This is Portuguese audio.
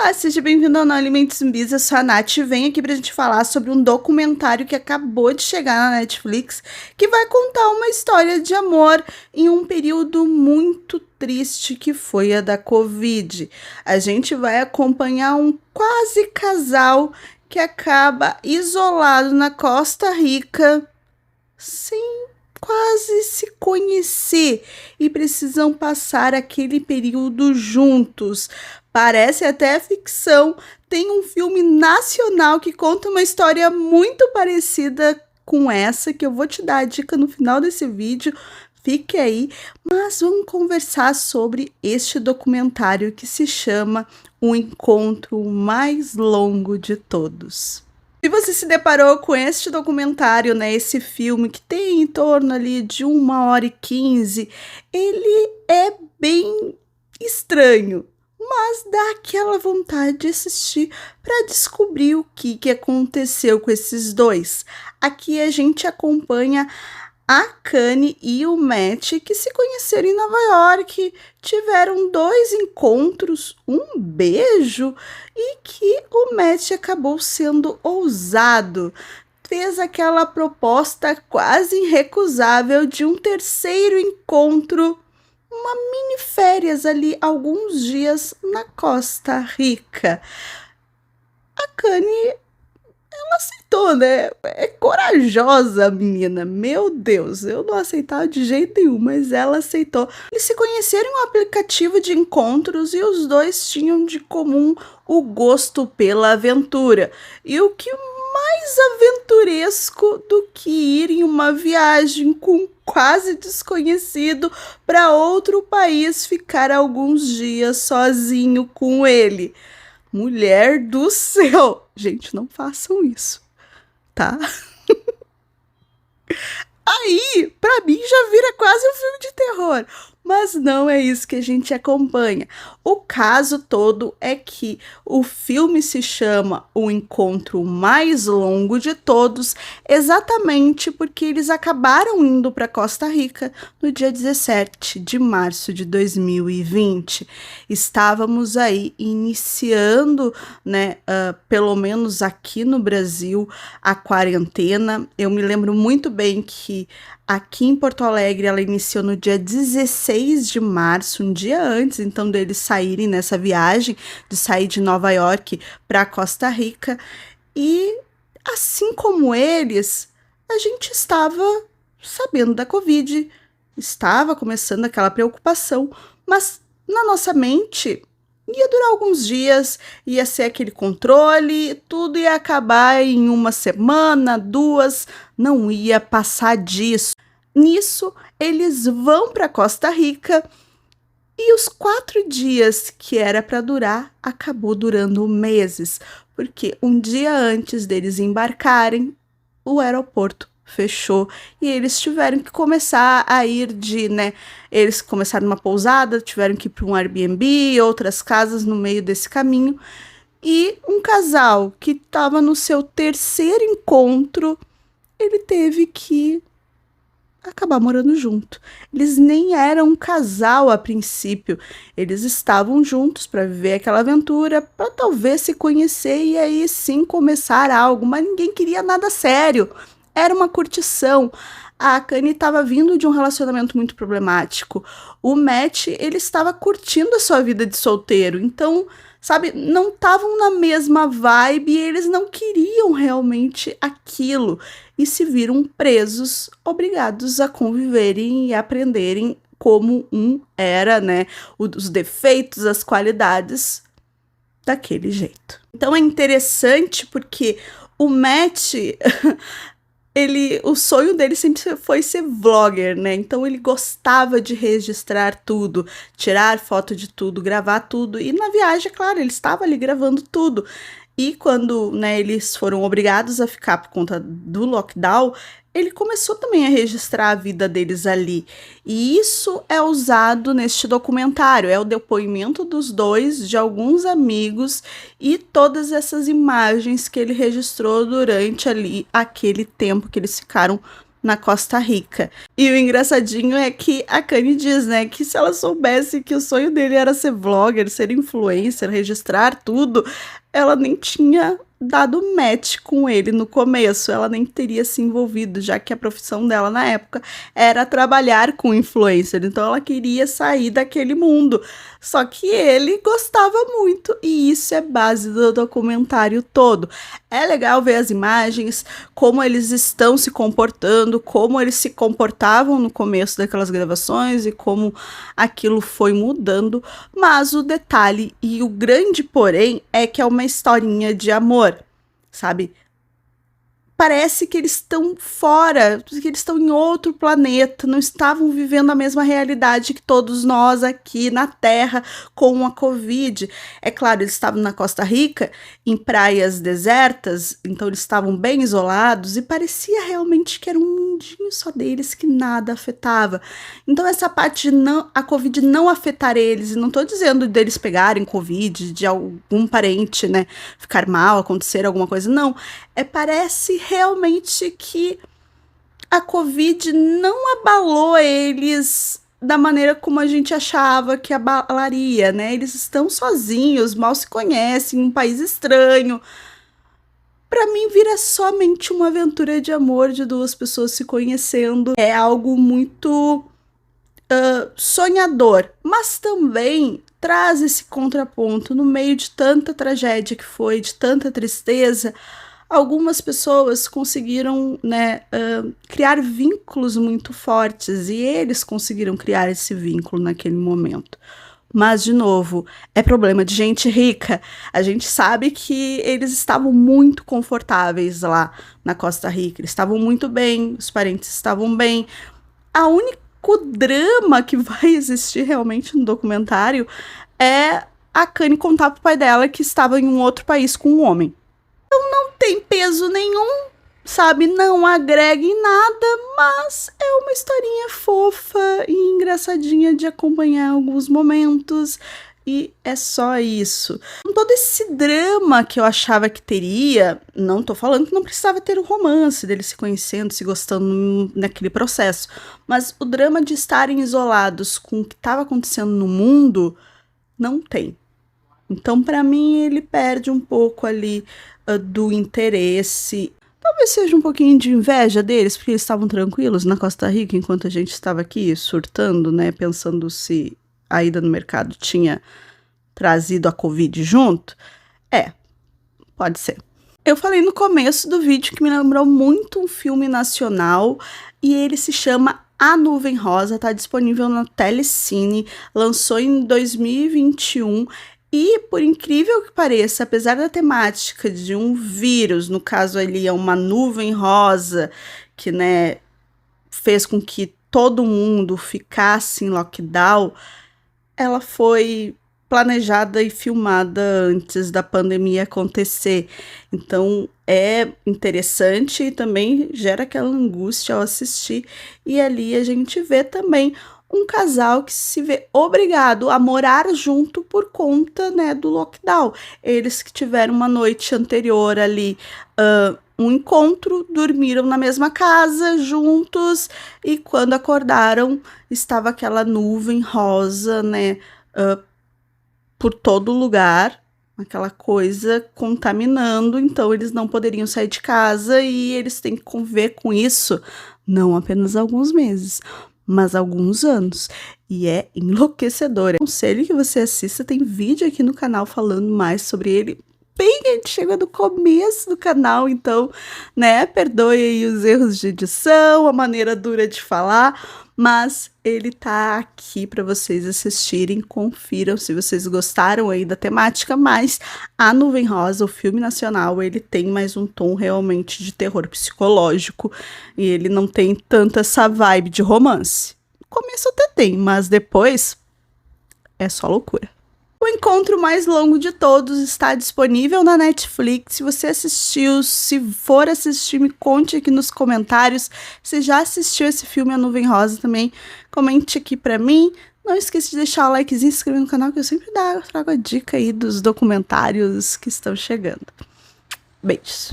Olá, seja bem-vindo ao Não Alimente Zumbis, eu sou a Nath e venho aqui pra gente falar sobre um documentário que acabou de chegar na Netflix, que vai contar uma história de amor em um período muito triste que foi a da Covid. A gente vai acompanhar um quase casal que acaba isolado na Costa Rica, sem quase se conhecer e precisam passar aquele período juntos. Parece até ficção. Tem um filme nacional que conta uma história muito parecida com essa, que eu vou te dar a dica no final desse vídeo. Fique aí, mas vamos conversar sobre este documentário que se chama O Encontro Mais Longo de Todos. Se você se deparou com este documentário, né, esse filme que tem em torno ali de 1h15, ele é bem estranho, mas dá aquela vontade de assistir para descobrir o que aconteceu com esses dois. Aqui a gente acompanha a Kanye e o Matt, que se conheceram em Nova York, tiveram 2 encontros, um beijo, e que o Matt acabou sendo ousado. Fez aquela proposta quase irrecusável de um terceiro encontro, uma mini férias ali, alguns dias na Costa Rica. A Kanye aceitou, né? É corajosa a menina. Meu Deus, eu não aceitava de jeito nenhum, mas ela aceitou. Eles se conheceram em um aplicativo de encontros e os dois tinham de comum o gosto pela aventura. E o que mais aventuresco do que ir em uma viagem com um quase desconhecido para outro país, ficar alguns dias sozinho com ele. Mulher do céu! Gente, não façam isso, tá? Aí, pra mim, já vira quase um filme de terror. Mas não é isso que a gente acompanha. O caso todo é que o filme se chama O Encontro Mais Longo de Todos, exatamente porque eles acabaram indo para Costa Rica no dia 17 de março de 2020. Estávamos aí iniciando, né, pelo menos aqui no Brasil, a quarentena. Eu me lembro muito bem que aqui em Porto Alegre ela iniciou no dia 16 de março, um dia antes, então, deles saírem nessa viagem, de sair de Nova York para Costa Rica. E, assim como eles, a gente estava sabendo da Covid, estava começando aquela preocupação, mas na nossa mente ia durar alguns dias, ia ser aquele controle, tudo ia acabar em uma semana, 2, não ia passar disso. Nisso, eles vão para Costa Rica e os 4 dias que era para durar acabou durando meses, porque um dia antes deles embarcarem, o aeroporto fechou e eles tiveram que começar a ir eles começaram numa pousada, tiveram que ir para um Airbnb, outras casas no meio desse caminho, e um casal que estava no seu terceiro encontro, ele teve que acabar morando junto. Eles nem eram um casal a princípio, eles estavam juntos para viver aquela aventura, para talvez se conhecer e aí sim começar algo, mas ninguém queria nada sério. Era uma curtição. A Kanye estava vindo de um relacionamento muito problemático. O Matt, ele estava curtindo a sua vida de solteiro. Então, sabe, não estavam na mesma vibe e eles não queriam realmente aquilo. E se viram presos, obrigados a conviverem e aprenderem como um era, né? Os defeitos, as qualidades daquele jeito. Então é interessante porque o Matt... o sonho dele sempre foi ser vlogger, né? Então ele gostava de registrar tudo, tirar foto de tudo, gravar tudo. E na viagem, claro, ele estava ali gravando tudo. E quando, né, eles foram obrigados a ficar por conta do lockdown, ele começou também a registrar a vida deles ali. E isso é usado neste documentário, é o depoimento dos dois, de alguns amigos e todas essas imagens que ele registrou durante ali aquele tempo que eles ficaram na Costa Rica. E o engraçadinho é que a Kanye diz, né, que se ela soubesse que o sonho dele era ser vlogger, ser influencer, registrar tudo, ela nem tinha dado match com ele no começo, ela nem teria se envolvido, já que a profissão dela na época era trabalhar com influencer, então ela queria sair daquele mundo. Só que ele gostava muito, e isso é base do documentário todo. É legal ver as imagens, como eles estão se comportando, como eles se comportavam no começo daquelas gravações e como aquilo foi mudando, mas o detalhe e o grande porém é que é uma historinha de amor, sabe? Parece que eles estão fora, que eles estão em outro planeta, não estavam vivendo a mesma realidade que todos nós aqui na Terra com a Covid. É claro, eles estavam na Costa Rica, em praias desertas, então eles estavam bem isolados e parecia realmente que era um mundinho só deles, que nada afetava. Então essa parte de a Covid não afetar eles, e não estou dizendo deles pegarem Covid, de algum parente, né, ficar mal, acontecer alguma coisa, não. Parece realmente que a Covid não abalou eles da maneira como a gente achava que abalaria, né? Eles estão sozinhos, mal se conhecem, em um país estranho. Para mim, vira somente uma aventura de amor de duas pessoas se conhecendo. É algo muito sonhador, mas também traz esse contraponto no meio de tanta tragédia que foi, de tanta tristeza. Algumas pessoas conseguiram, né, criar vínculos muito fortes, e eles conseguiram criar esse vínculo naquele momento. Mas, de novo, é problema de gente rica. A gente sabe que eles estavam muito confortáveis lá na Costa Rica, eles estavam muito bem, os parentes estavam bem. O único drama que vai existir realmente no documentário é a Kanye contar pro pai dela que estava em um outro país com um homem. Não tem peso nenhum, sabe? Não agrega em nada, mas é uma historinha fofa e engraçadinha de acompanhar alguns momentos. E é só isso. Com todo esse drama que eu achava que teria, não tô falando que não precisava ter o romance deles se conhecendo, se gostando naquele processo, mas o drama de estarem isolados com o que estava acontecendo no mundo, não tem. Então, para mim, ele perde um pouco ali do interesse. Talvez seja um pouquinho de inveja deles, porque eles estavam tranquilos na Costa Rica, enquanto a gente estava aqui surtando, né? Pensando se a ida no mercado tinha trazido a Covid junto. Pode ser. Eu falei no começo do vídeo que me lembrou muito um filme nacional, e ele se chama A Nuvem Rosa, tá disponível na Telecine, lançou em 2021. E, por incrível que pareça, apesar da temática de um vírus, no caso ali é uma nuvem rosa, que, né, fez com que todo mundo ficasse em lockdown, ela foi planejada e filmada antes da pandemia acontecer. Então, é interessante e também gera aquela angústia ao assistir. E ali a gente vê também um casal que se vê obrigado a morar junto por conta, né, do lockdown. Eles que tiveram uma noite anterior ali, um encontro, dormiram na mesma casa juntos, e quando acordaram estava aquela nuvem rosa, né, por todo lugar, aquela coisa contaminando. Então eles não poderiam sair de casa e eles têm que conviver com isso não apenas alguns meses, mas alguns anos, e é enlouquecedor. Aconselho que você assista, tem vídeo aqui no canal falando mais sobre ele, bem, a gente chega no começo do canal, então, né, perdoe aí os erros de edição, a maneira dura de falar, mas ele tá aqui para vocês assistirem, confiram se vocês gostaram aí da temática. Mas A Nuvem Rosa, o filme nacional, ele tem mais um tom realmente de terror psicológico, e ele não tem tanto essa vibe de romance. No começo até tem, mas depois é só loucura. O encontro mais longo de todos está disponível na Netflix. Se você assistiu, se for assistir, me conte aqui nos comentários. Se já assistiu esse filme, A Nuvem Rosa, também comente aqui pra mim. Não esqueça de deixar o likezinho e se inscrever no canal, que eu sempre trago a dica aí dos documentários que estão chegando. Beijos!